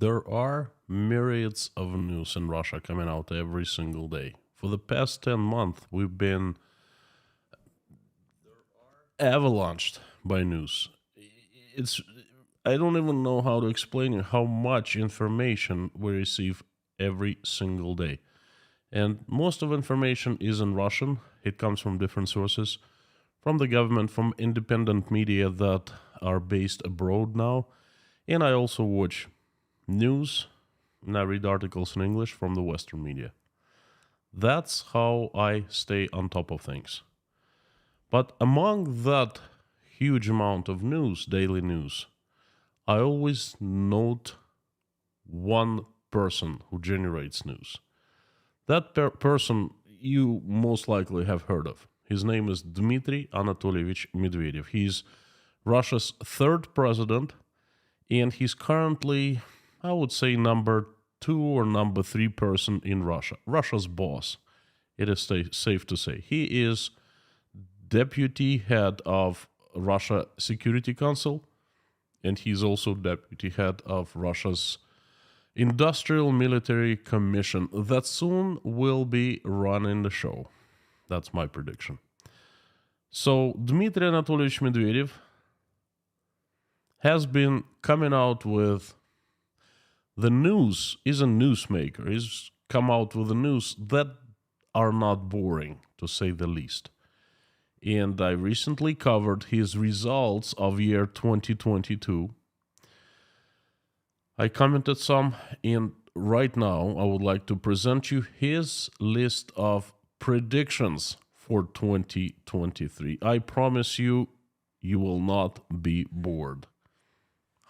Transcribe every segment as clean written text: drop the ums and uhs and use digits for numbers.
There are myriads of news in Russia coming out every single day. For the past 10 months, we've been avalanched by news. It's I don't even know how to explain it, how much information we receive every single day. And most of information is in Russian. It comes from different sources, from the government, from independent media that are based abroad now. And I also watch news and I read articles in English from the Western media. That's how I stay on top of things. But among that huge amount of news, daily news, I always note one person who generates news. That person you most likely have heard of. His name is Dmitri Anatolievich Medvedev. He's Russia's third president, and he's currently, I would say, number 2 or number 3 person in Russia. Russia's boss, it is safe to say. He is deputy head of Russia Security Council, and he's also deputy head of Russia's Industrial Military Commission that soon will be running the show. That's my prediction. So Dmitry Anatolievich Medvedev has been coming out with the news. He's a newsmaker. He's come out with the news that are not boring, to say the least. And I recently covered his results of year 2022. I commented some, and right now I would like to present you his list of predictions for 2023. I promise you, you will not be bored.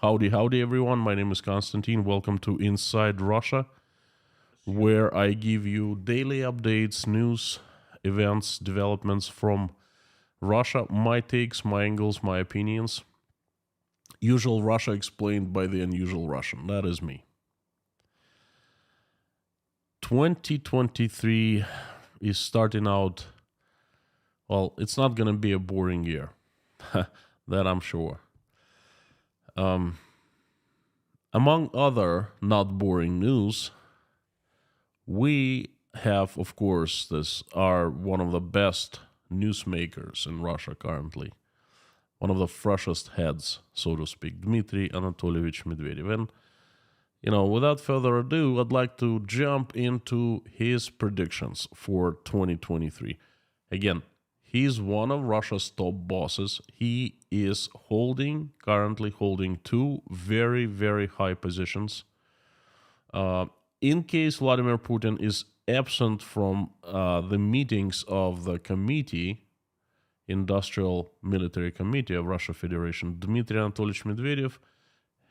Howdy, everyone. My name is Konstantin. Welcome to Inside Russia, where I give you daily updates, news, events, developments from Russia, my takes, my angles, my opinions. Usual Russia explained by the unusual Russian. That is me. 2023 is starting out, well, it's not going to be a boring year. That I'm sure. Among other not boring news, we have, of course, this are one of the best newsmakers in Russia currently. One of the freshest heads, so to speak, Dmitry Anatolievich Medvedev. And, without further ado, I'd like to jump into his predictions for 2023. Again, he's one of Russia's top bosses. He is currently holding 2 very, very high positions. In case Vladimir Putin is absent from the meetings of the committee, Industrial Military Committee of Russia Federation, Dmitry Anatolievich Medvedev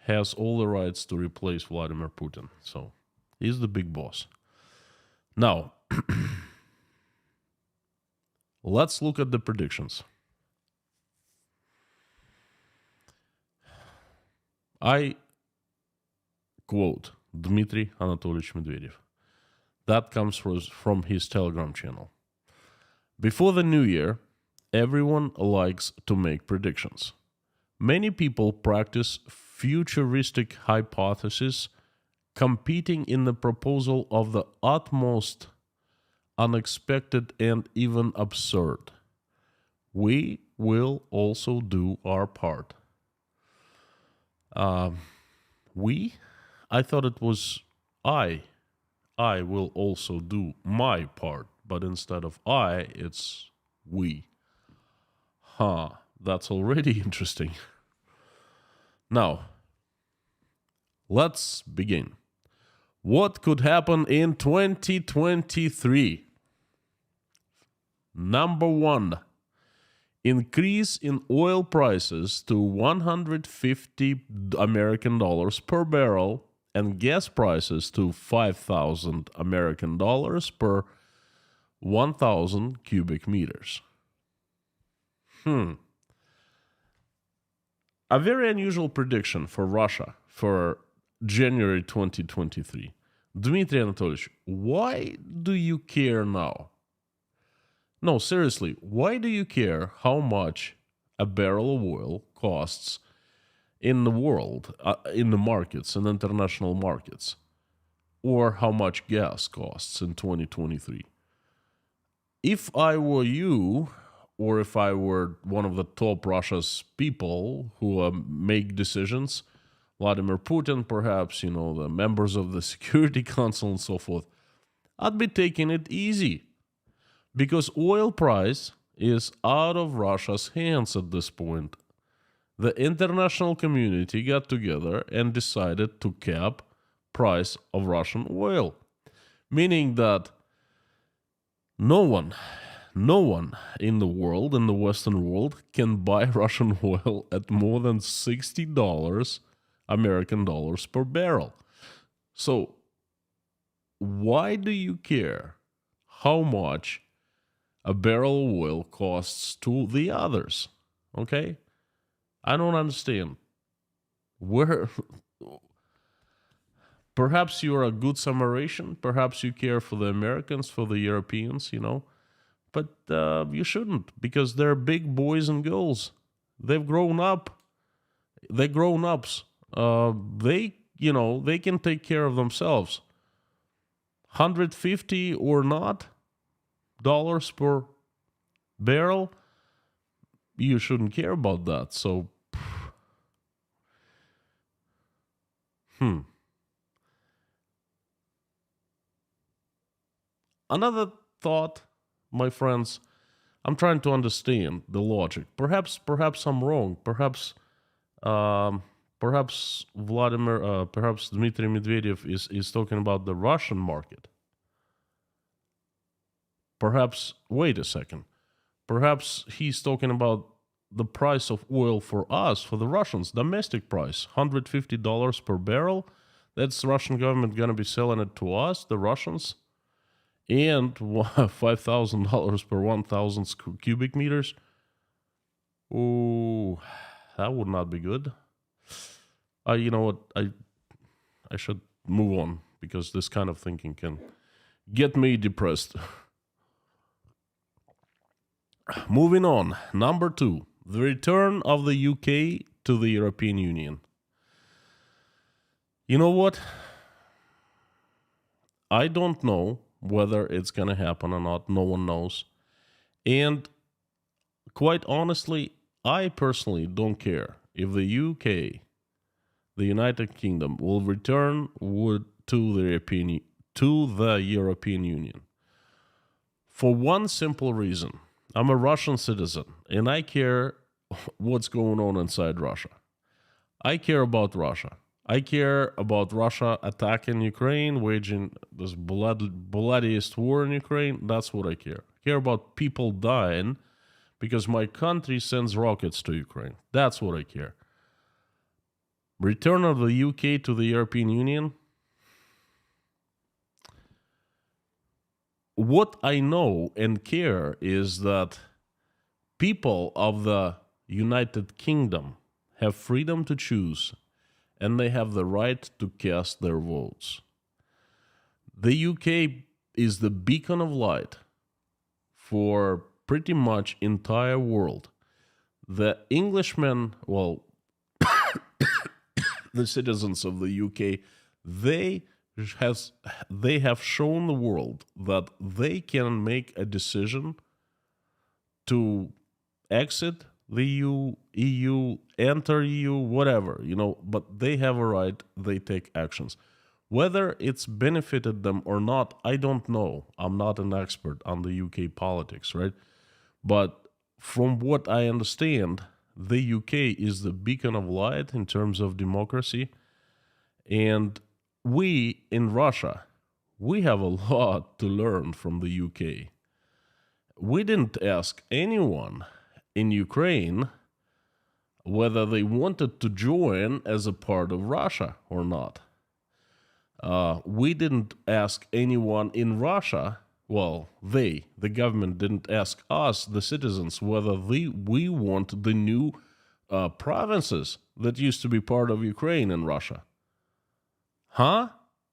has all the rights to replace Vladimir Putin. So he's the big boss. Now, let's look at the predictions. I quote Dmitry Anatolievich Medvedev. That comes from his Telegram channel. Before the new year, everyone likes to make predictions. Many people practice futuristic hypotheses, competing in the proposal of the utmost unexpected and even absurd. We will also do our part. We? I thought it was I. I will also do my part, but instead of I, it's we. That's already interesting. Now, let's begin. What could happen in 2023? Number 1, increase in oil prices to 150 American dollars per barrel and gas prices to 5,000 American dollars per 1,000 cubic meters. A very unusual prediction for Russia for January 2023. Dmitry Anatolievich, why do you care now? No, seriously, why do you care how much a barrel of oil costs in the world, in the markets, in international markets, or how much gas costs in 2023. If I were you, or if I were one of the top Russia's people who make decisions, Vladimir Putin, perhaps, the members of the Security Council and so forth, I'd be taking it easy because oil price is out of Russia's hands at this point. The international community got together and decided to cap price of Russian oil, meaning that no one in the world, in the Western world, can buy Russian oil at more than $60 American dollars per barrel. So why do you care how much a barrel of oil costs to the others? Okay? I don't understand. Perhaps you're a good Samaritan. Perhaps you care for the Americans, for the Europeans, But you shouldn't, because they're big boys and girls. They've grown up. They're grown-ups. They can take care of themselves. 150 or not dollars per barrel, you shouldn't care about that. So, Another thought, my friends, I'm trying to understand the logic. Perhaps I'm wrong. Perhaps Dmitri Medvedev is talking about the Russian market. Perhaps, wait a second. Perhaps he's talking about the price of oil for us, for the Russians, domestic price, $150 per barrel. That's the Russian government going to be selling it to us, the Russians, and $5,000 per 1,000 cubic meters. Oh, that would not be good. You know what? I should move on because this kind of thinking can get me depressed. Moving on. Number 2, the return of the UK to the European Union. You know what? I don't know whether it's going to happen or not. No one knows. And quite honestly, I personally don't care if the UK, the United Kingdom, will return to the European Union. For one simple reason. I'm a Russian citizen, and I care what's going on inside Russia. I care about Russia. I care about Russia attacking Ukraine, waging this bloodiest war in Ukraine. That's what I care. I care about people dying because my country sends rockets to Ukraine. That's what I care. Return of the UK to the European Union. What I know and care is that people of the United Kingdom have freedom to choose, and they have the right to cast their votes. The UK is the beacon of light for pretty much entire world. The Englishmen, the citizens of the UK, they have shown the world that they can make a decision to exit the EU, enter EU, whatever, but they have a right, they take actions. Whether it's benefited them or not, I don't know. I'm not an expert on the UK politics, right? But from what I understand, the UK is the beacon of light in terms of democracy. And we in Russia, we have a lot to learn from the UK. We didn't ask anyone in Ukraine whether they wanted to join as a part of Russia or not. We didn't ask anyone in Russia, the government didn't ask us, the citizens, whether we want the new provinces that used to be part of Ukraine in Russia. Huh?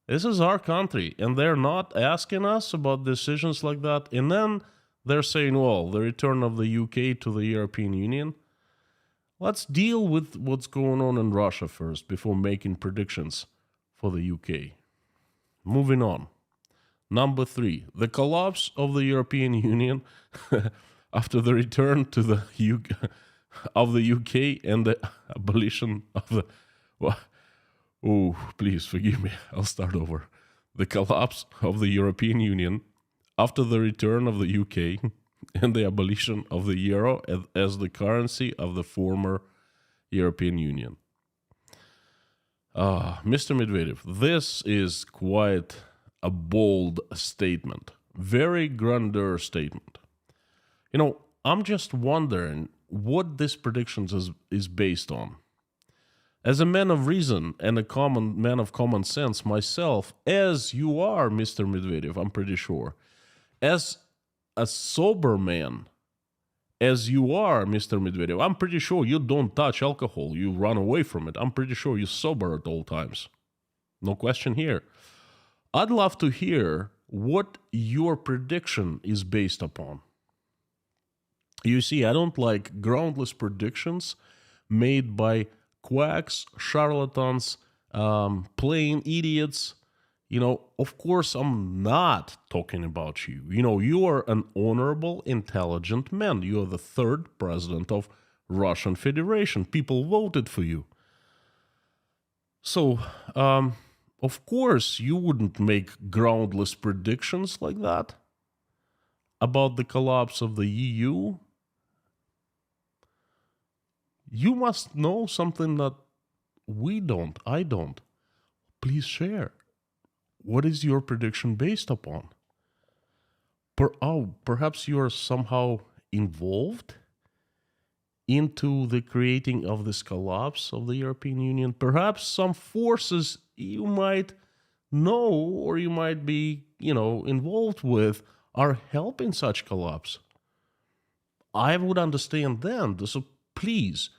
This is our country, and they're not asking us about decisions like that. And then they're saying, the return of the UK to the European Union. Let's deal with what's going on in Russia first before making predictions for the UK. Moving on. Number 3, the collapse of the European Union after the return to the of the UK and the abolition of the. Oh, please forgive me. I'll start over. The collapse of the European Union after the return of the UK and the abolition of the euro as the currency of the former European Union. Mr. Medvedev, this is quite a bold statement, very grandeur statement. You know, I'm just wondering what this predictions is based on. As a man of reason and a common man of common sense myself, as you are, Mr. Medvedev, I'm pretty sure, as a sober man, as you are, Mr. Medvedev, I'm pretty sure you don't touch alcohol, you run away from it. I'm pretty sure you're sober at all times. No question here. I'd love to hear what your prediction is based upon. You see, I don't like groundless predictions made by quacks, charlatans, plain idiots. You know, of course, I'm not talking about you. You know, you are an honorable, intelligent man. You are the 3rd president of Russian Federation. People voted for you. So, of course, you wouldn't make groundless predictions like that about the collapse of the EU. You must know something that we don't, I don't. Please share. What is your prediction based upon? Perhaps you are somehow involved into the creating of this collapse of the European Union. Perhaps some forces you might know or you might be, involved with are helping such collapse. I would understand then. So please,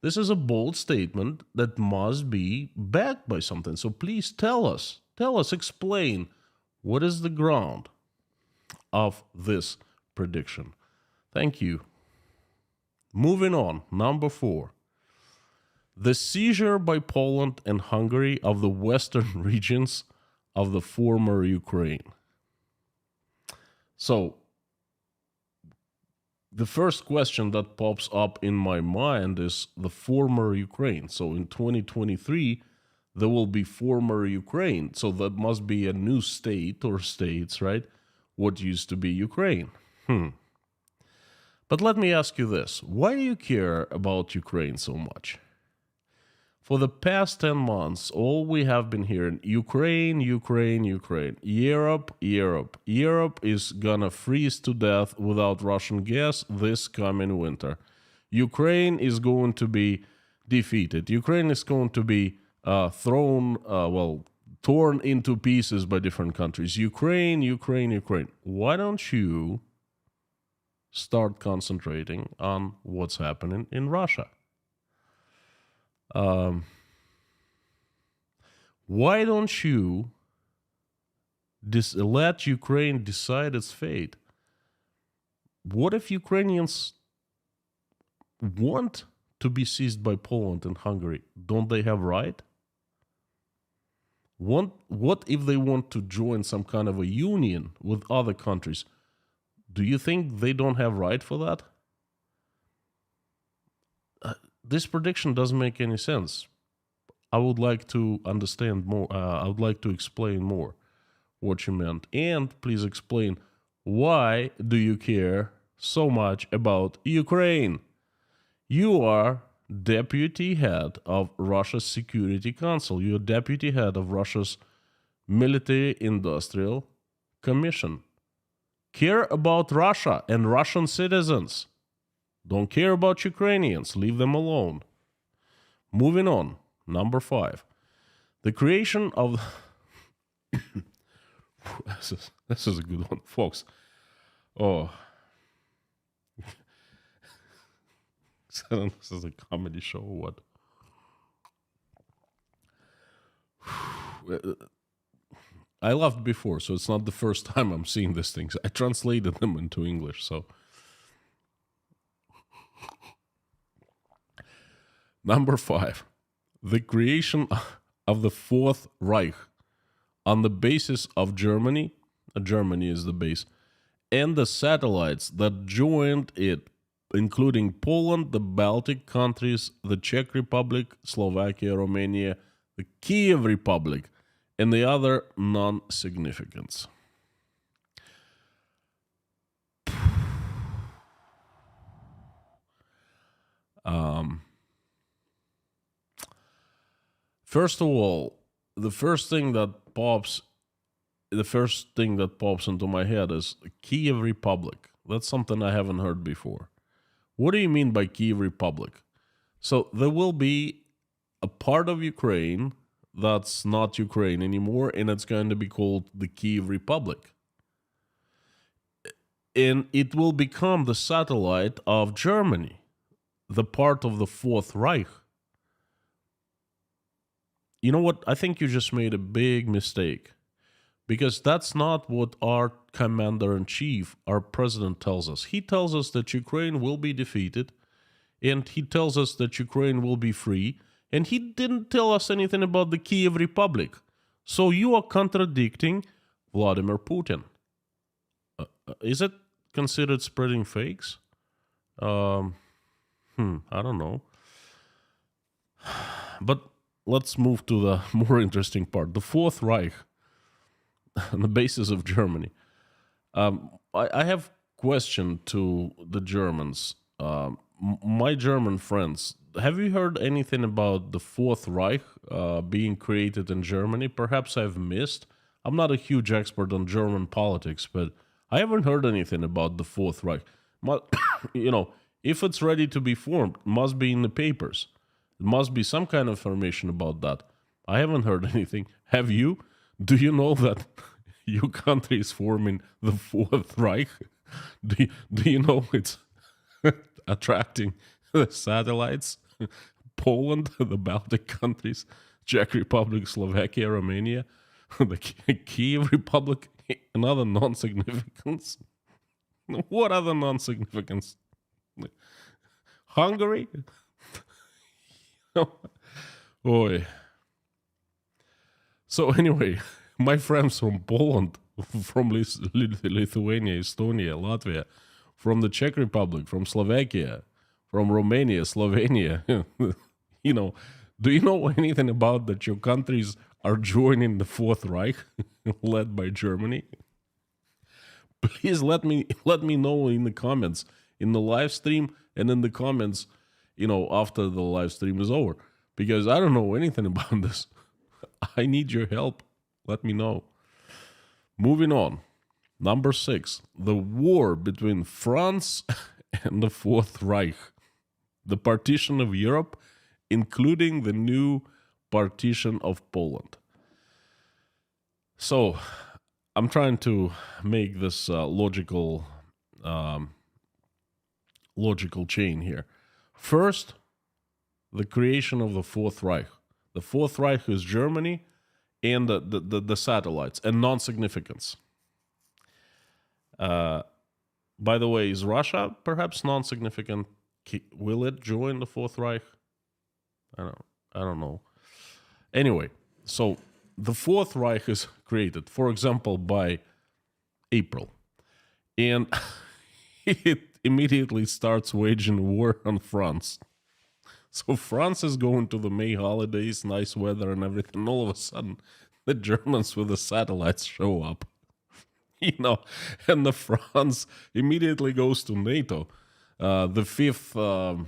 this is a bold statement that must be backed by something. So please tell us, explain what is the ground of this prediction. Thank you. Moving on, number 4. The seizure by Poland and Hungary of the western regions of the former Ukraine. So, the first question that pops up in my mind is the former Ukraine. So in 2023, there will be former Ukraine. So that must be a new state or states, right? What used to be Ukraine. But let me ask you this. Why do you care about Ukraine so much? For the past 10 months, all we have been hearing, Ukraine, Ukraine, Ukraine. Europe, Europe. Europe is gonna freeze to death without Russian gas this coming winter. Ukraine is going to be defeated. Ukraine is going to be torn into pieces by different countries. Ukraine, Ukraine, Ukraine. Why don't you start concentrating on what's happening in Russia? Why don't you let Ukraine decide its fate? What if Ukrainians want to be seized by Poland and Hungary? Don't they have right? What if they want to join some kind of a union with other countries? Do you think they don't have right for that? This prediction doesn't make any sense. I would like to understand more. I would like to explain more what you meant. And please explain, why do you care so much about Ukraine? You are deputy head of Russia's Security Council. You're deputy head of Russia's Military Industrial Commission. Care about Russia and Russian citizens. Don't care about Ukrainians. Leave them alone. Moving on. Number 5. The creation of... this is a good one, folks. Oh. This is a comedy show or what? I laughed before, so it's not the first time I'm seeing these things. I translated them into English, so... Number 5, the creation of the Fourth Reich on the basis of Germany. Germany is the base, and the satellites that joined it, including Poland, the Baltic countries, the Czech Republic, Slovakia, Romania, the Kiev Republic, and the other non-significants. First of all, the first thing that pops into my head is Kiev Republic. That's something I haven't heard before. What do you mean by Kiev Republic? So there will be a part of Ukraine that's not Ukraine anymore, and it's going to be called the Kiev Republic. And it will become the satellite of Germany, the part of the Fourth Reich. You know what? I think you just made a big mistake, because that's not what our commander-in-chief, our president, tells us. He tells us that Ukraine will be defeated, and he tells us that Ukraine will be free, and he didn't tell us anything about the Kiev Republic. So you are contradicting Vladimir Putin. Is it considered spreading fakes? I don't know. But let's move to the more interesting part. The Fourth Reich, on the basis of Germany. I have question to the Germans. My German friends, have you heard anything about the Fourth Reich being created in Germany? Perhaps I've missed. I'm not a huge expert on German politics, but I haven't heard anything about the Fourth Reich. If it's ready to be formed, it must be in the papers. There must be some kind of information about that. I haven't heard anything. Have you? Do you know that your country is forming the Fourth Reich? Do you know it's attracting the satellites? Poland, the Baltic countries, Czech Republic, Slovakia, Romania, the Kiev Republic, and other non-significants. What other non-significance? Hungary? Oy. So anyway, my friends from Poland, from Lithuania, Estonia, Latvia, from the Czech Republic, from Slovakia, from Romania, Slovenia, do you know anything about that your countries are joining the Fourth Reich, led by Germany? Please let me know in the comments, in the live stream, and in the comments, after the live stream is over, because I don't know anything about this. I need your help. Let me know. Moving on. Number 6, the war between France and the Fourth Reich. The partition of Europe, including the new partition of Poland. So, I'm trying to make this logical chain here. First, the creation of the Fourth Reich. The Fourth Reich is Germany and the satellites and non-significance. By the way, is Russia perhaps non-significant? Will it join the Fourth Reich? I don't know. Anyway, so the Fourth Reich is created, for example, by April. And it immediately starts waging war on France. So France is going to the May holidays, nice weather and everything. All of a sudden, the Germans with the satellites show up. And the France immediately goes to NATO. The 5th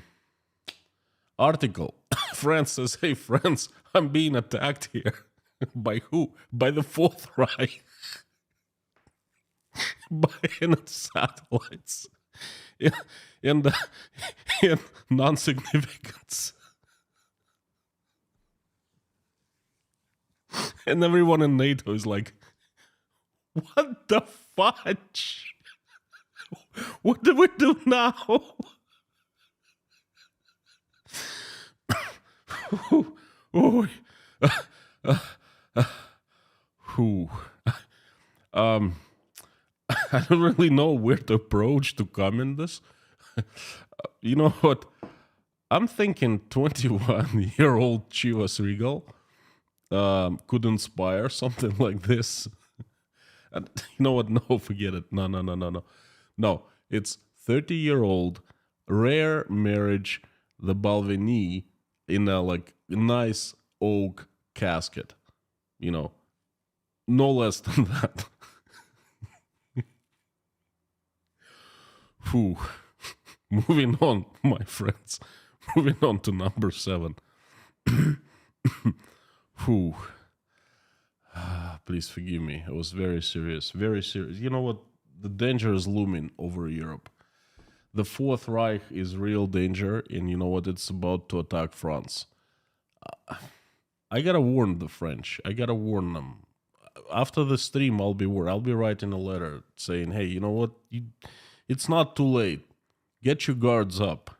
article, France says, hey, France, I'm being attacked here. By who? By the Fourth Reich. By satellites. And non-significance. And everyone in NATO is like, what the fudge? What do we do now? I don't really know where to approach to comment this. You know what? I'm thinking 21-year-old Chivas Regal could inspire something like this. And you know what? No, forget it. No, no, no, no, no. No, it's 30-year-old rare marriage, the Balvenie, in a like nice oak casket. You know, no less than that. Whew. Moving on, my friends. Moving on to number 7. Whew. Please forgive me. It was very serious. Very serious. You know what? The danger is looming over Europe. The Fourth Reich is real danger, and you know what? It's about to attack France. I gotta warn the French. I gotta warn them. After the stream, I'll be writing a letter saying, "Hey, you know what? It's not too late. Get your guards up."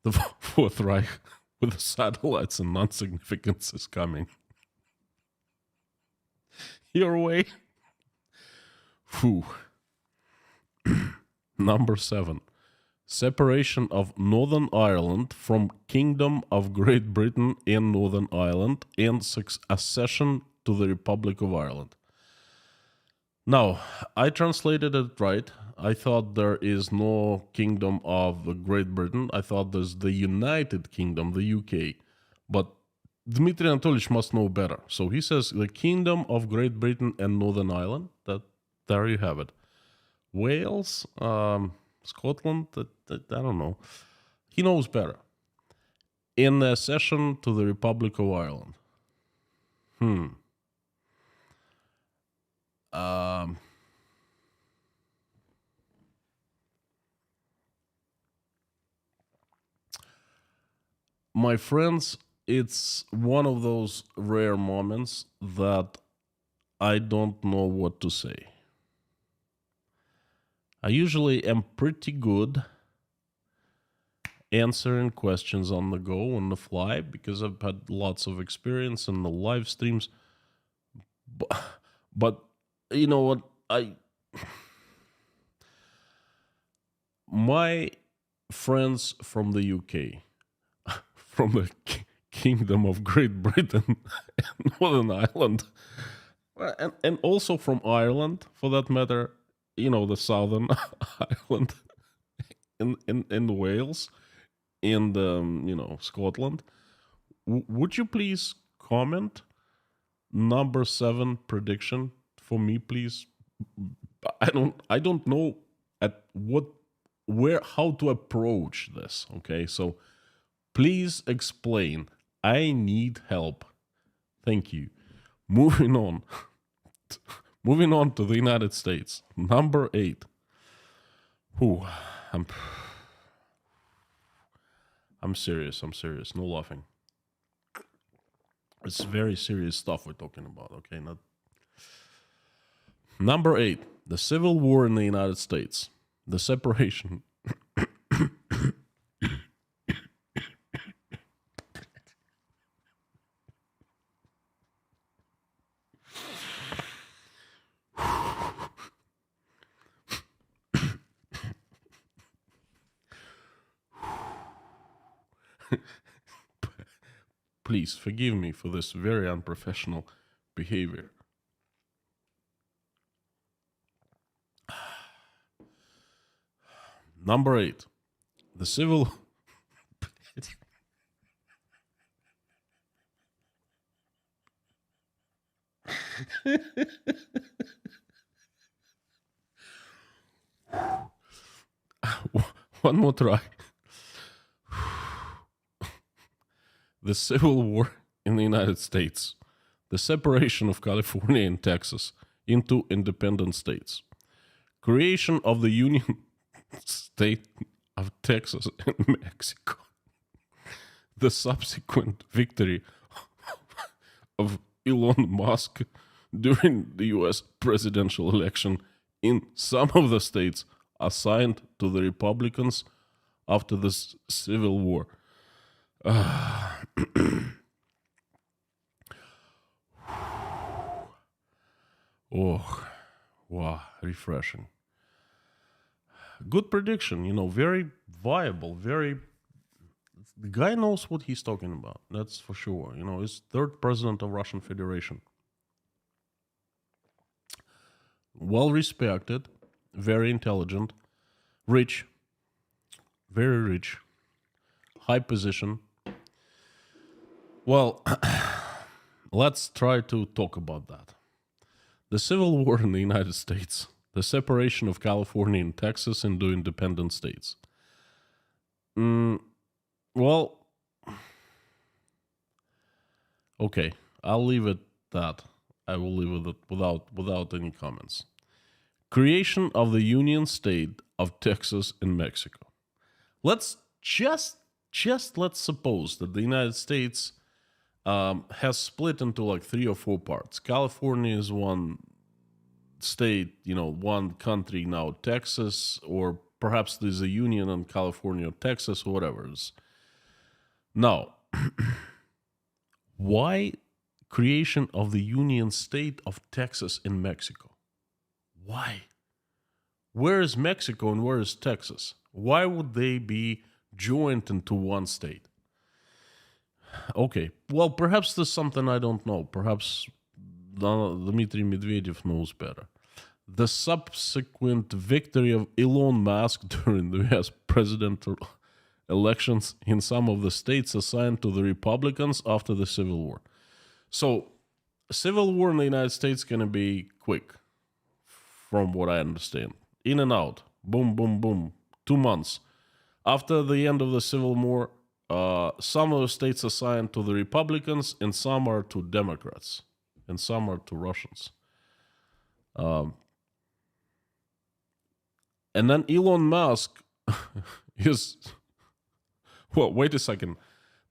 The Fourth Reich with the satellites and non-significance is coming your way. Whew. Number 7. Separation of Northern Ireland from Kingdom of Great Britain and Northern Ireland and accession to the Republic of Ireland. Now, I translated it right. I thought there is no Kingdom of Great Britain. I thought there's the United Kingdom, the UK. But Dmitri Anatolyevich must know better. So he says the Kingdom of Great Britain and Northern Ireland. There you have it. Wales, Scotland, I don't know. He knows better. In accession to the Republic of Ireland. My friends, it's one of those rare moments that I don't know what to say. I usually am pretty good answering questions on the go, on the fly, because I've had lots of experience in the live streams. But you know what? My friends from the UK, from the Kingdom of Great Britain and Northern Ireland, and also from Ireland, for that matter, you know, the Southern Ireland in Wales and, Scotland. Would you please comment number 7 prediction for me, please? I don't know how to approach this. Okay, so please explain. I need help. Thank you. Moving on. Moving on to the United States. Number 8. I'm serious. No laughing. It's very serious stuff we're talking about, okay? Number 8. The Civil War in the United States. The separation. Please forgive me for this very unprofessional behavior. Number 8. The Civil... One more try. The Civil War in the United States. The separation of California and Texas into independent states. Creation of the Union State of Texas and Mexico. The subsequent victory of Elon Musk during the US presidential election in some of the states assigned to the Republicans after the Civil War. Oh, wow, refreshing. good prediction, very viable, very. The guy knows what he's talking about. That's for sure. He's third president of Russian Federation. Well respected, very intelligent, rich, very rich, high position. Well, let's try to talk about that. The Civil War in the United States, the separation of California and Texas into independent states. Well, okay, I'll leave it that. I will leave it without any comments. Creation of the Union State of Texas and Mexico. Let's just let's suppose that the United States has split into like 3 or 4 parts. California is one state, one country now, Texas, or perhaps there's a union in California, Texas, or whatever it is. Now, why creation of the Union State of Texas and Mexico? Why? Where is Mexico and where is Texas? Why would they be joined into one state? Okay, well, perhaps there's something I don't know. Perhaps Dmitri Medvedev knows better. The subsequent victory of Elon Musk during the US presidential elections in some of the states assigned to the Republicans after the Civil War. So, Civil War in the United States is going to be quick, from what I understand. In and out. Boom, boom, boom. 2 months. After the end of the Civil War, some of the states assigned to the Republicans, and some are to Democrats, and some are to Russians. And then Elon Musk is... Well, wait a second.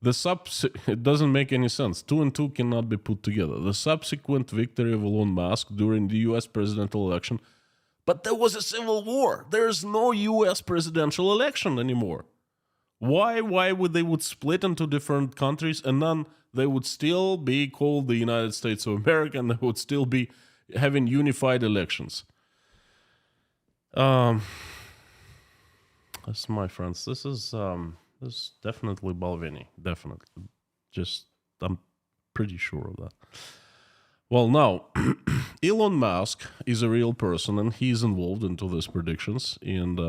It doesn't make any sense. 2 and 2 cannot be put together. The subsequent victory of Elon Musk during the U.S. presidential election. But there was a civil war. There's no U.S. presidential election anymore. Why would they split into different countries and then they would still be called the United States of America and they would still be having unified elections? That's my friends. This is definitely Balvenie. Definitely. I'm pretty sure of that. Well, now, Elon Musk is a real person and he's involved into these predictions. And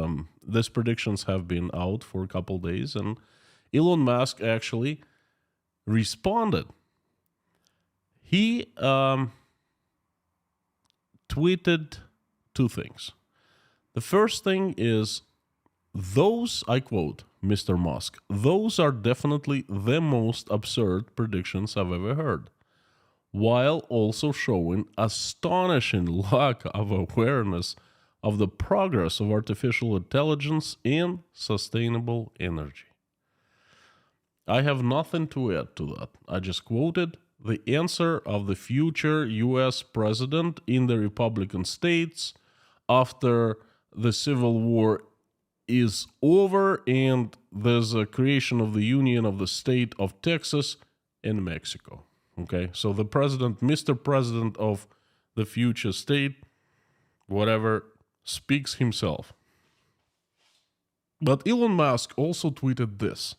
these predictions have been out for a couple days. And Elon Musk actually responded. He tweeted 2 things. The first thing is, those, I quote, Mr. Musk, those are definitely the most absurd predictions I've ever heard, while also showing astonishing lack of awareness of the progress of artificial intelligence and sustainable energy. I have nothing to add to that. I just quoted the answer of the future U.S. president in the Republican states after the Civil War is over and there's a creation of the Union of the State of Texas and Mexico. Okay, so the president, Mr. President of the future state, whatever, speaks himself. But Elon Musk also tweeted this,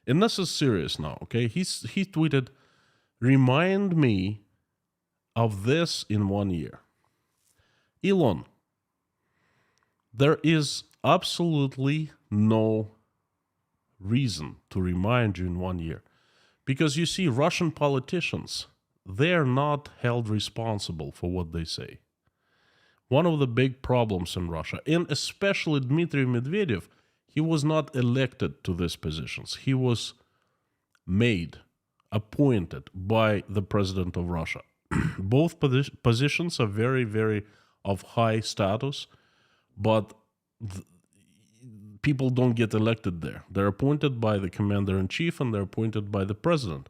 and this is serious now, okay? He tweeted, remind me of this in 1 year. Elon, there is absolutely no reason to remind you in 1 year. Because you see, Russian politicians, they are not held responsible for what they say. One of the big problems in Russia, and especially Dmitri Medvedev, he was not elected to these positions. He was appointed by the president of Russia. Both positions are very, very of high status, but people don't get elected there. They're appointed by the commander-in-chief and they're appointed by the president.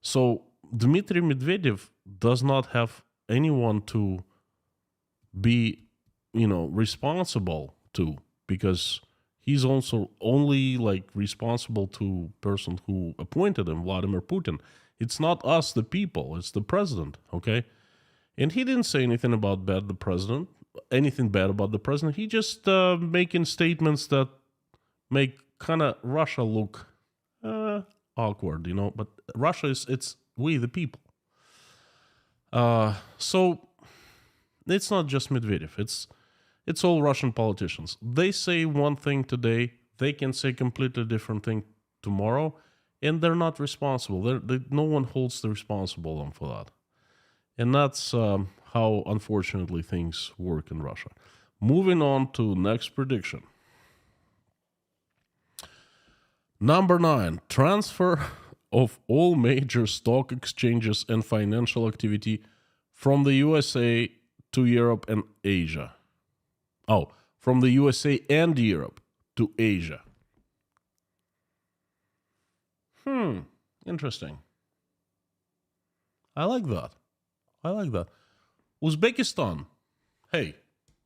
So Dmitri Medvedev does not have anyone to be, responsible to, because he's also only responsible to person who appointed him, Vladimir Putin. It's not us, the people. It's the president, okay? And he didn't say anything about the president. anything bad about the president. He just making statements that make kind of Russia look awkward, But Russia it's we the people. So it's not just Medvedev. It's all Russian politicians. They say one thing today, they can say completely different thing tomorrow, and they're not responsible. No one holds the responsible for that. And that's how, unfortunately, things work in Russia. Moving on to next prediction. Number 9, transfer of all major stock exchanges and financial activity from the USA to Europe and Asia. Oh, from the USA and Europe to Asia. Interesting. I like that. Uzbekistan. Hey,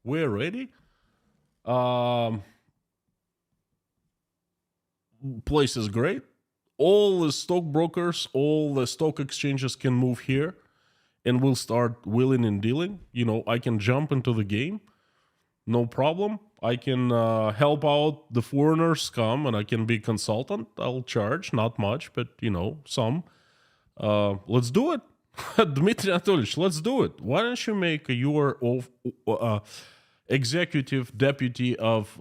we're ready. Place is great. All the stockbrokers, all the stock exchanges can move here, and we'll start willing and dealing. I can jump into the game. No problem. I can help out the foreigners come, and I can be consultant. I'll charge, not much, but, some. Let's do it. Dmitri Anatolyevich, let's do it. Why don't you make your executive deputy of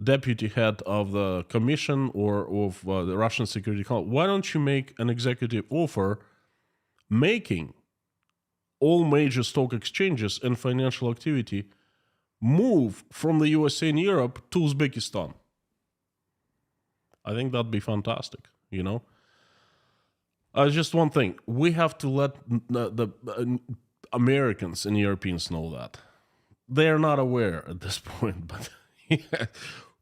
deputy head of the commission or of the Russian Security Council? Why don't you make an executive offer making all major stock exchanges and financial activity move from the USA and Europe to Uzbekistan? I think that'd be fantastic, Just one thing. We have to let the Americans and Europeans know that. They're not aware at this point, but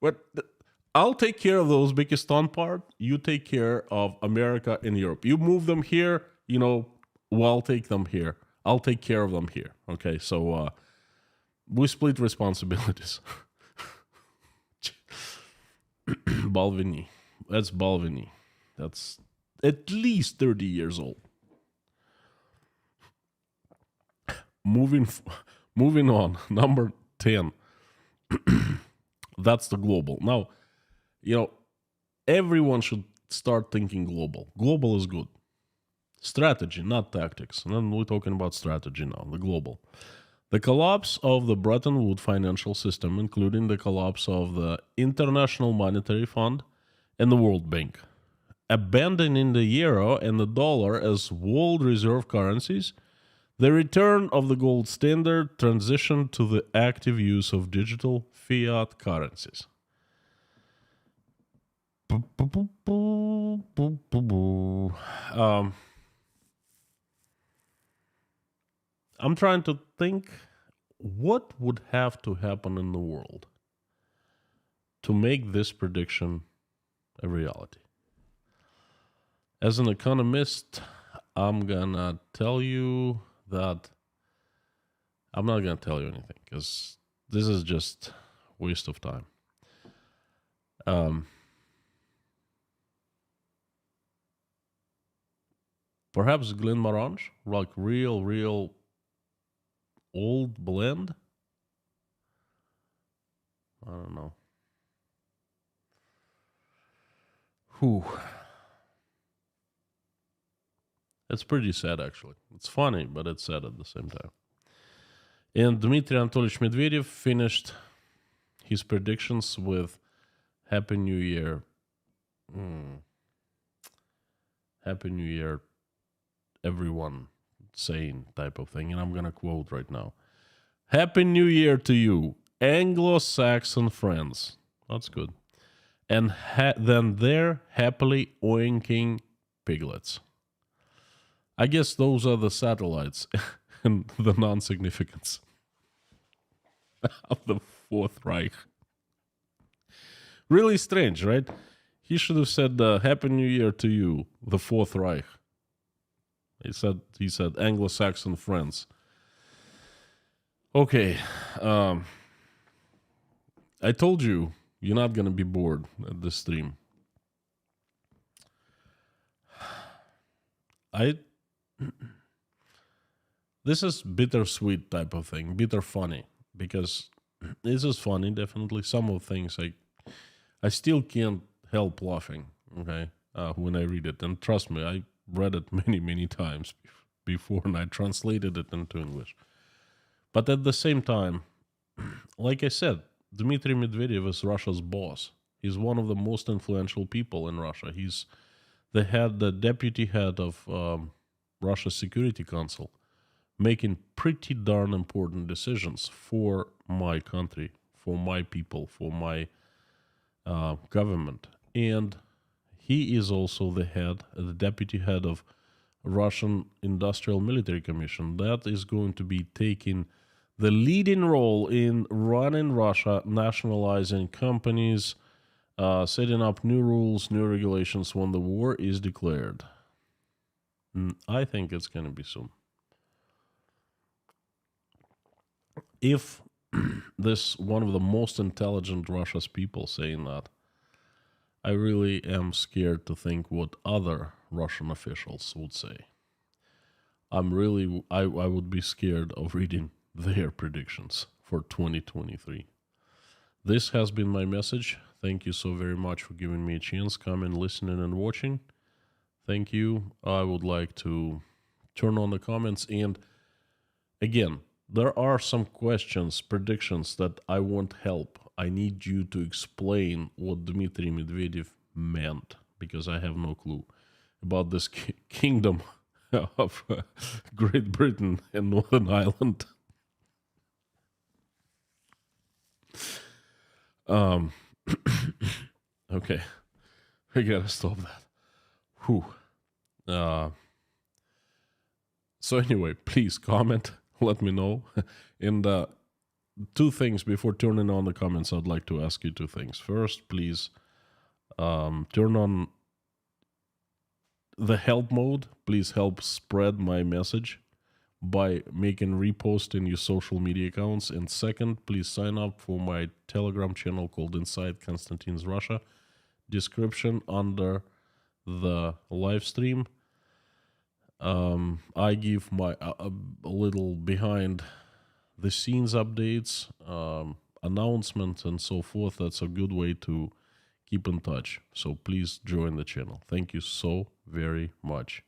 but I'll take care of the Uzbekistan part. You take care of America and Europe. You move them here, I'll take them here. I'll take care of them here. Okay, so we split responsibilities. Balvenie. That's Balvenie. That's at least 30 years old. Moving on. Number 10. That's the global. Now, everyone should start thinking global. Global is good. Strategy, not tactics. And then we're talking about strategy now, the global. The collapse of the Bretton Woods financial system, including the collapse of the International Monetary Fund and the World Bank. Abandoning the euro and the dollar as world reserve currencies, the return of the gold standard, transition to the active use of digital fiat currencies. I'm trying to think what would have to happen in the world to make this prediction a reality. As an economist, I'm gonna tell you that I'm not gonna tell you anything because this is just waste of time. Perhaps Glenmorangie, like real old blend. I don't know. It's pretty sad, actually. It's funny, but it's sad at the same time. And Dmitri Anatolyevich Medvedev finished his predictions with Happy New Year. Happy New Year, everyone, saying type of thing. And I'm going to quote right now. Happy New Year to you, Anglo-Saxon friends. That's good. And then they're happily oinking piglets. I guess those are the satellites and the non-significance of the Fourth Reich. Really strange, right? He should have said Happy New Year to you, the Fourth Reich. He said Anglo-Saxon friends. Okay. I told you, you're not going to be bored at this stream. This is bittersweet type of thing, bitter funny, because this is funny. Definitely, some of the things I still can't help laughing. Okay, when I read it, and trust me, I read it many times before, and I translated it into English. But at the same time, like I said, Dmitri Medvedev is Russia's boss. He's one of the most influential people in Russia. He's the deputy head of Russia's Security Council, making pretty darn important decisions for my country, for my people, for my government. And he is also the deputy head of Russian Industrial Military Commission. That is going to be taking the leading role in running Russia, nationalizing companies, setting up new rules, new regulations when the war is declared. I think it's going to be soon. If this one of the most intelligent Russia's people saying that, I really am scared to think what other Russian officials would say. I would be scared of reading their predictions for 2023. This has been my message. Thank you so very much for giving me a chance, coming, listening, and watching. Thank you. I would like to turn on the comments. And again, there are some questions, predictions that I want help. I need you to explain what Dmitry Medvedev meant, because I have no clue about this kingdom of Great Britain and Northern Ireland. Okay, I gotta stop that. Whew. So anyway, please comment, let me know. And two things before turning on the comments, I'd like to ask you two things. First, please turn on the help mode. Please help spread my message by making repost in your social media accounts. And second, please sign up for my Telegram channel called Inside Konstantin's Russia. Description under the live stream. I give my a little behind the scenes updates, announcements, and so forth. That's a good way to keep in touch. So please join the channel. Thank you so very much.